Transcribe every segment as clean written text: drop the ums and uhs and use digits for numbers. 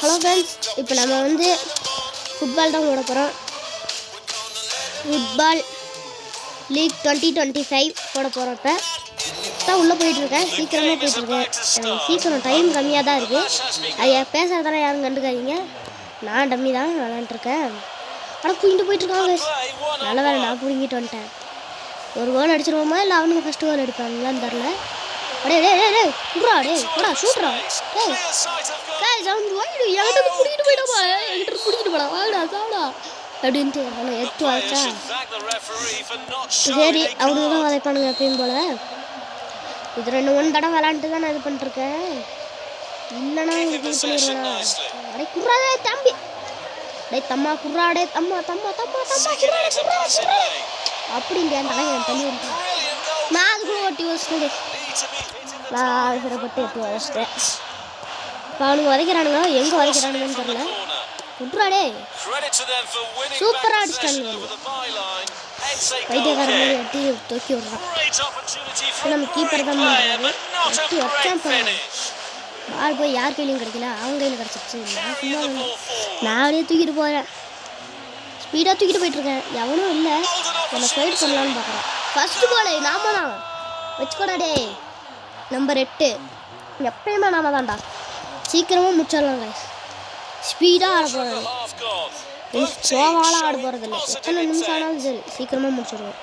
Hello friends, இப்போ நம்ம வந்து ஃபுட்பால் தான் போட போகிறோம். ஃபுட்பால் லீக் 2025 போட போகிறோம். இப்போ தான் உள்ளே போயிட்டுருக்கேன். சீக்கிரமாக போயிட்டுருக்கேன். சீக்கிரம் டைம் கம்மியாக தான் இருக்குது. அது பேசுகிறதால யாரும் கண்டுக்காதீங்க. நான் டம்மி தான் விளாண்டுருக்கேன். ஆனால் குயிட்டு போயிட்டுருக்காங்க. நல்ல வேலை நான் பிடிங்கிட்டு வந்துட்டேன். ஒரு கோல் அடிச்சிருவோமா இல்லை அவனுக்கு ஃபஸ்ட்டு கோல் அடிப்பாங்களான்னு தெரில. அடே டே டே டே குட்ரா டே போடா ஷூட்ரா டேய் गाइस அவன் ஓடி என்கிட்ட புடிக்கிட்டு போய்டா என்கிட்ட புடிக்கிட்டு போடா வாடா சாடா அப்படின்ட்டு அவனை எட்டு வாச்சா சரி அவனுக்கு தான் வளைப்பானுங்க எப்பயும் போல. இது ரெண்டு ஒன் தடவை விளாண்டுட்டு தான் நான் இது பண்ணிருக்கேன். இல்லைன்னா இது பண்ணிடுவேனா. அடே குட்ரா டே தம்பி டே தம்மா குட்ரா டே தம்மா தம்மா தம்மா தம்மா குட்ரா அப்படின்ட்டு அந்த தலைவன் தள்ளி விட்டான். நான் அதுக்குள்ள ஓட்டி வச்சுட்டேன். நான் அவசரப்பட்டு எட்டு வச்சிட்டேன். இப்போ அவனுக்கு உதைக்கிறானுங்க, எங்கே உதைக்கிறானுங்கன்னு தெரியல. குட்ராடே சூப்பராக அடிச்சிட்டானுங்க. வைத்தியக்காரன் மாதிரி எட்டி தூக்கி விட்றான். நம்ம கீப்பர் தான் எட்டி வச்சான் போகிறேன். பால் போய் யார் கையிலையும் கிடைக்கல, அவங்க கையில் கிடச்சிச்சு. நான் சும்மா நான் அப்படியே தூக்கிட்டு போகிறேன். ஸ்பீடாக தூக்கிட்டு போயிட்டுருக்கேன். எவனும் இல்லை. என்னை ஃபைட் பண்ணலான்னு பார்க்குறேன். ஃபஸ்ட்டு கோலை நாம தான் வச்சுக்கோடா டே. நம்பர் 8 எப்பயுமே நாம தான்டா. சீக்கிரமாக முடிச்சிடலாங்க. ஸ்பீடாக ஆட போகிறது, ஸ்லோவாலாம் ஆட போகிறது இல்லை. எத்தனை நிமிஷம் ஆனாலும் சரி சீக்கிரமாக முடிச்சிடுவோம்.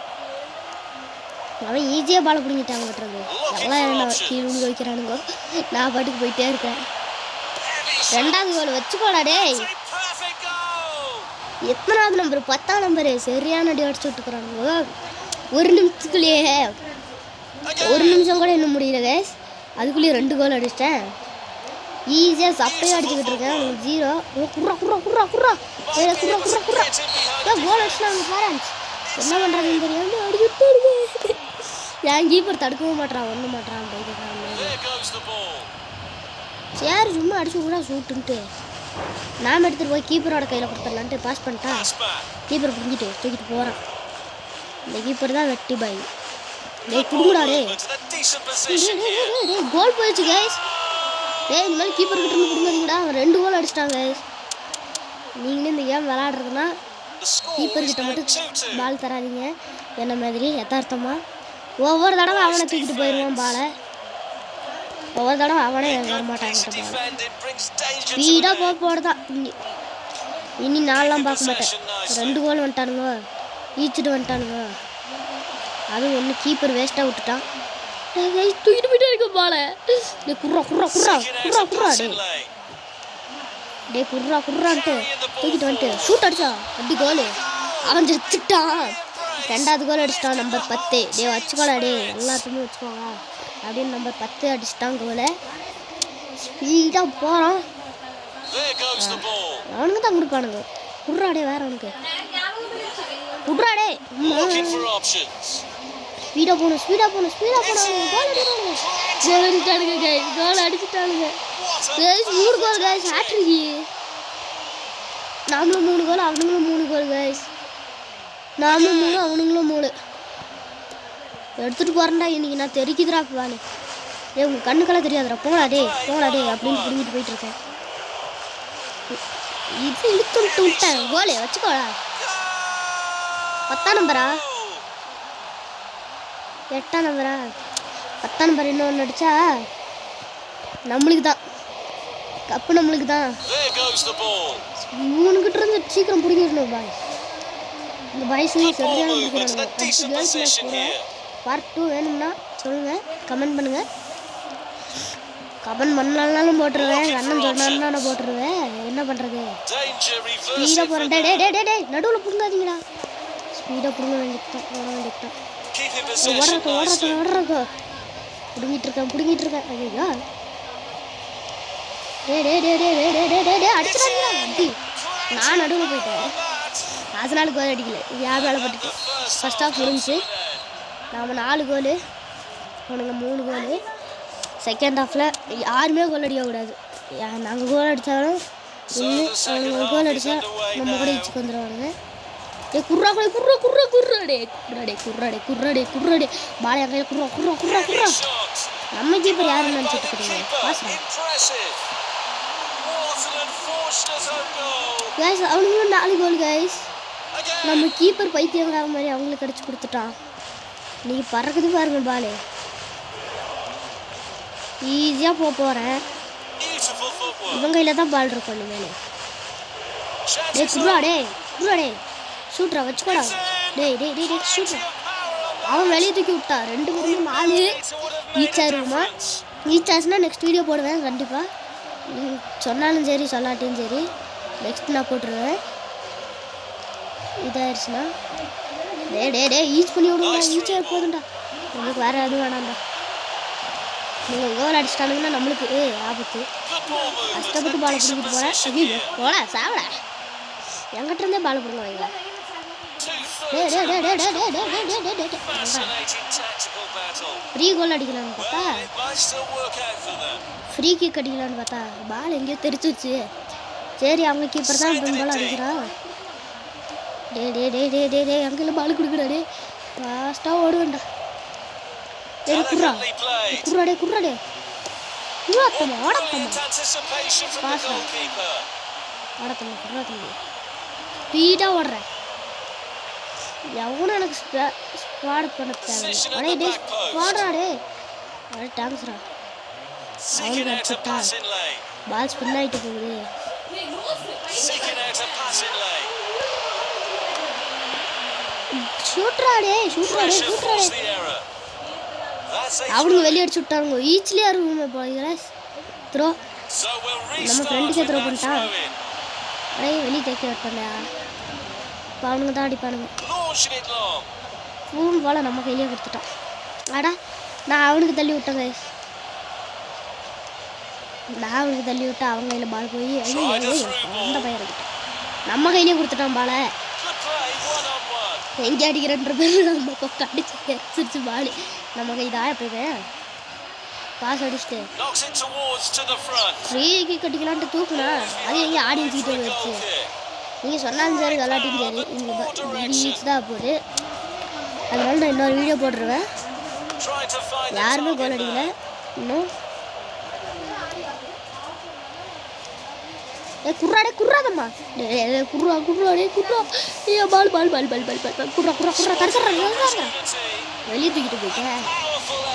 அவன் ஈஸியாக பாலை பிடிங்கிட்டாங்க பட்டுறது. எல்லாம் என்ன கீழே வைக்கிறானுங்கோ. நான் பாட்டுக்கு போயிட்டே இருக்கேன். ரெண்டாவது கோல் வச்சுக்கோடா டே. எத்தனாவது நம்பர்? 10ஆம் நம்பரு. சரியான அடி அடிச்சு விட்டுக்கிறானுங்க. ஒரு நிமிஷத்துக்குள்ளேயே, ஒரு நிமிஷம் கூட இன்னும் முடியல கைஸ். அதுக்குள்ளேயே 2 கோல் அடிச்சிட்டேன். ஈஸியாக சப்பையாக அடிச்சுக்கிட்டு இருக்கேன். அவனுக்கு 0. குர்ரா குர்ரா குர்ரா குர்ரா குர்ரா குர்ரா குர்ரா ஏன் கோல் அடிச்சுட்டாங்க பேரண்ட்ஸ். என்ன பண்ணுறதுன்னு தெரியாமல் அடிச்சுட்டாருங்க. என் கீப்பர் தடுக்கவும் மாட்டான், ஒன்றும் மாட்டான். சரி சும்மா அடிச்சு கூட சூட்டுன்ட்டு நாம் எடுத்துகிட்டு போய் கீப்பரோட கையில் கொடுத்துடலான்ட்டு பாஸ் பண்ணிட்டா. கீப்பர் பிடிங்கிட்டு தூக்கிட்டு போகிறான். இந்த கீப்பர் தான் வெட்டி பாய். டேய் குடுங்கடா டே. கோல் போயிடுச்சு கைஸ். டேய் இந்த மாதிரி கீப்பர் கிட்ட இருந்து கொடுங்கடா. அவன் 2 கோல் அடிச்சிட்டாங்க கைஸ். நீங்களே இந்த கேம் விளாடுறதுன்னா கீப்பர் கிட்ட மட்டும் பால் தராதிங்க. என்ன மாதிரி யதார்த்தமாக ஒவ்வொரு தடவை அவனை தூக்கிட்டு போயிடுவான் பாலை. ஒவ்வொரு தடவை அவனே வரமாட்டாங்க. ஸ்பீடாக போடுதான். இனி நான்லாம் பார்க்க மாட்டேன். 2 கோல் வந்துட்டானுங்க, ஈச்சிட்டு வந்துட்டானுங்க. அதுவும் ஒன்று கீப்பர் வேஸ்ட்டாக விட்டுட்டான். தூக்கிட்டு போயிட்டே இருக்க பாலை. டே குர்ரா குர்ரா குர்ரா குர்ரா குர்ரா டே டே குர்ரா குர்ரான்ட்டு தூக்கிட்டு வந்துட்டு ஷூட் அடிச்சா. அப்படி கோல் அவன் ஜெயிச்சுட்டான். 2வது கோல் அடிச்சிட்டான். நம்பர் 10. டே வச்சுக்கோடா டே, எல்லாத்துக்குமே வச்சுக்கோங்க அப்படின்னு நம்பர் 10 அடிச்சிட்டான் கோலை. ஸ்பீடாக போகிறான். அவனுக்கு தான் கொடுப்பானுங்க. குர்ராடே வேற அவனுக்கு குட்ராடே. ஸ்பீடாக போகணும் ஸ்பீடாக போகணும் ஸ்பீடாக போகணும். கோல் அடிக்கிறானுங்க. கோல் அடிச்சிட்டானுங்க கைஸ். கோல் அடிச்சுட்டானுங்க கைஸ். 3 கோல் கைஸ். ஹேட்ரிக். நாமளும் 3 கோல், அவனுங்களும் 3 கோல் கைஸ். நாமளும் 3, அவனுங்களும் 3 எடுத்துகிட்டு போகிறேன்டா. இன்றைக்கி நான் தெரிக்குதுடா பால். ஏ உங்கள் கண்ணுக்கெல்லாம் தெரியாதுடா. போங்களா டே போங்களா டே அப்படின்னு பிடிங்கிட்டு போயிட்டுருக்கேன். இது இழுத்துட்டு விட்டேன். கோலே வச்சுக்கோடா. 10ஆம் நம்பரா 8ஆம் நம்பரா 10ஆம் நம்பர் இன்னொன்று அடித்தா நம்மளுக்கு தான் கப்பு. நம்மளுக்கு தான். 3 கிட்ட இருந்து சீக்கிரம் பிடிக்கிடணும் பாய். இந்த பாய்ஸும் சரியான பிடிக்கிறாங்க. பார்ட் 2 வேணும்னா சொல்லுங்கள், கமெண்ட் பண்ணுங்கள். கமெண்ட் பண்ணாலும் போட்டுருவேன். அண்ணன் சொன்னாலும் நான் போட்டுருவேன். என்ன பண்ணுறது? ஸ்பீடாக போகிறேன். டே டே டே டே நடுவில் பிடுங்காதீங்கடா. ஸ்பீடாக பிடுங்க வேண்டியதான், ஓட வேண்டியதான். ஓடுறக்கோ பிடுங்கிட்டு இருக்கேன். ஐயா டே டே டே டே டே டே டே டே அடிச்சுடாதீங்களா. அப்படி நான் நடுவில் போயிட்டேன். அதனால கோல் அடிக்கல. யார் வேலை பட்டுட்டு ஃபஸ்ட் ஆஃப் முடிஞ்சு. நாம் 4 கோல், அவனுங்க 3 கோல். செகண்ட் ஹாஃபில் யாருமே கோல் அடிக்கக்கூடாது. நாங்கள் கோல் அடித்தாலும் அவனுங்க கோல் அடித்தா நம்ம கூட இச்சுக்கு வந்துடுவானுங்க. டே குர்ரா குர்ரா குர்ரா குர்ரா குர்ராடே குர்ராடே குர்ராடே குர்ராடே குர்ராடே பாலை அங்கே குர்ரா குர்ரா குர்ரா குர்ரா. நம்ம கீப்பர் யாருன்னு நினச்சிட்டு இருக்கீங்க? பாசுறேன் கைஸ் அவனுங்களும் 4 கோல் கைஸ். நம்ம கீப்பர் பைத்தியங்கிற மாதிரி அவங்களுக்கு அடிச்சு கொடுத்துட்டான். நீங்கள் பறக்குது பாருங்க பால். ஈஸியாக போகிறேன். இவங்க கையில் தான் பால் இருக்கும் இனிமேல். குர்ரா ஷூட்ரா வச்சுக்கோடா. டேய் ஷூட்ரா. அவன் வெளியே தூக்கி விட்டா. 2 பேருமே 4 ஈச் ஆயிருக்குமா. ஈச் ஆச்சுன்னா நெக்ஸ்ட் வீடியோ போடுவேன் கண்டிப்பாக. சொன்னாலும் சரி சொல்லாட்டியும் சரி நெக்ஸ்ட் நான் போட்டுருவேன். இதாகிடுச்சுன்னா டே ஈச் பண்ணி விடுங்களா. ஈச் ஆகி போதுண்டா. நம்மளுக்கு வேறு எதுவும் வேணாம்டா. நீங்கள் கோல் அடிச்சிட்டானுங்கன்னா நம்மளுக்கு ஆபத்து. கஷ்டப்பட்டு பாலை பிடிக்கிட்டு போகிறேன். ஐயோ போல சாவிட எங்கிட்ட இருந்தே பாலை பிடுங்க வைங்களா. ஃப்ரீ கோல் அடிக்கலான்னு பார்த்தா ஃப்ரீ கிக் அடிக்கலான்னு பார்த்தா பால் எங்கேயோ தெரிச்சிச்சு. சரி அவங்க கீப்பர் தான் பால் அடிக்கிறான். டே அங்கெல்லாம் பால் கொடுக்குறாடே. ஃபாஸ்ட்டாக ஓடுவேண்டா. டே குர்ராடே ஸ்பீடாக ஓடுறேன். எவனும் எனக்கு ஸ்குவாட் பண்ண தேவை. டே ஸ்குவாடாடே டான்ஸ்ரா. அவனுக்கு அடிச்சுட்டா பால் ஸ்பின் ஆகிட்டு போகுது. ஷூட்ராடே அவனுங்க வெளியே அடிச்சு விட்டாருங்க. ஈச்சிலே இருக்குமே போகிறேன். த்ரோ நம்ம ஃப்ரெண்டுக்கே த்ரோ பண்ணிட்டான். வெளியே தேக்கி விட்டோம்லையா. இப்போ அவனுங்க தான் அடிப்பானுங்க. ஃபோன் போல் நம்ம கையிலேயே கொடுத்துட்டான். ஆடா நான் அவனுக்கு தள்ளி விட்டேன் கைஸ். அவங்க கையில் பால் போய் அந்த பையன் இருக்கிட்டான். நம்ம கையிலேயே கொடுத்துட்டான் பாலை. எங்கே அடிக்கிறன்ற பேர் நம்ம பக்கம் அடிச்சு பால் நம்ம கை தான் எப்போயுமே பாஸ் அடிச்சுட்டு ஃப்ரீ கிக் அடிக்கலான்ட்டு தூக்குனா அது எங்கே ஆடியன்ஸ்கிட்ட போயிடுச்சு. நீங்கள் சொன்னாலும் சரி விளாட்டியும் சரி இங்கே தான் போகுது. அதனால நான் இன்னொரு வீடியோ போட்டுருவேன். யாருமே கோல் அடிக்கல இன்னும். குர்ராதம்மா குர்ராடே ஏ பால் குர்ரா வெளியே தூக்கிட்டு போயிட்டேன்.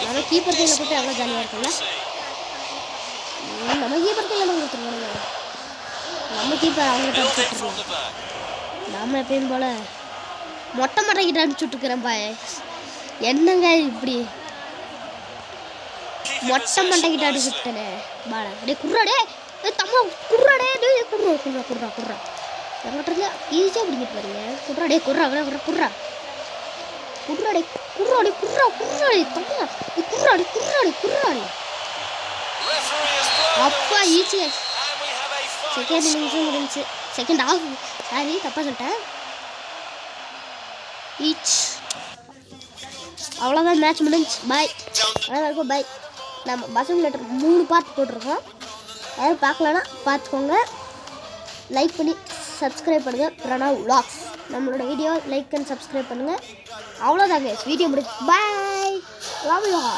நம்ம கீப்பர் கையில் போட்டு எவ்வளோ ஜாலியாக இருக்கும்ல. நம்ம கீப்பர் கையில் தான் கொடுத்துருவாங்க. நம்ம கீப்பர் அவங்கள்ட்ட அடிச்சுட்ருக்கோம். நம்ம எப்பயும் போல் மொட்டை மட்டைக்கிட்ட அடிச்சுட்ருக்குறேன் பாய். என்னங்க இப்படி மொட்டை மண்டைக்கிட்ட அடிச்சுட்டேனே பால. டே குர்ராடே தம்மா குர்ராடே குர்ரா எங்கிட்ட இருந்து ஈஸியாக பிடிக்கிட்டு பாருங்க. குர்ராடே அப்பா ஈஸியா. செகண்ட் இன்னிங்ஸும் முடிஞ்சு. செகண்ட் ஆஃப் சாரி தப்பாக சொல்லிட்டேன். ஈச் அவ்வளோதான் மேட்ச் முடிஞ்சு. பாய் அதான் பாய். நம்ம பசங்க 3 பார்ட் போட்டிருக்கோம். யாரும் பார்க்கலன்னா பார்த்துக்கோங்க. லைக் பண்ணி சப்ஸ்கிரைப் பண்ணுங்கள். பிரணவ் vlogs நம்மளோட வீடியோ லைக் அண்ட் சப்ஸ்கிரைப் பண்ணுங்கள். அவ்வளோதாங்க வீடியோ முடிச்சு. Bye love you all.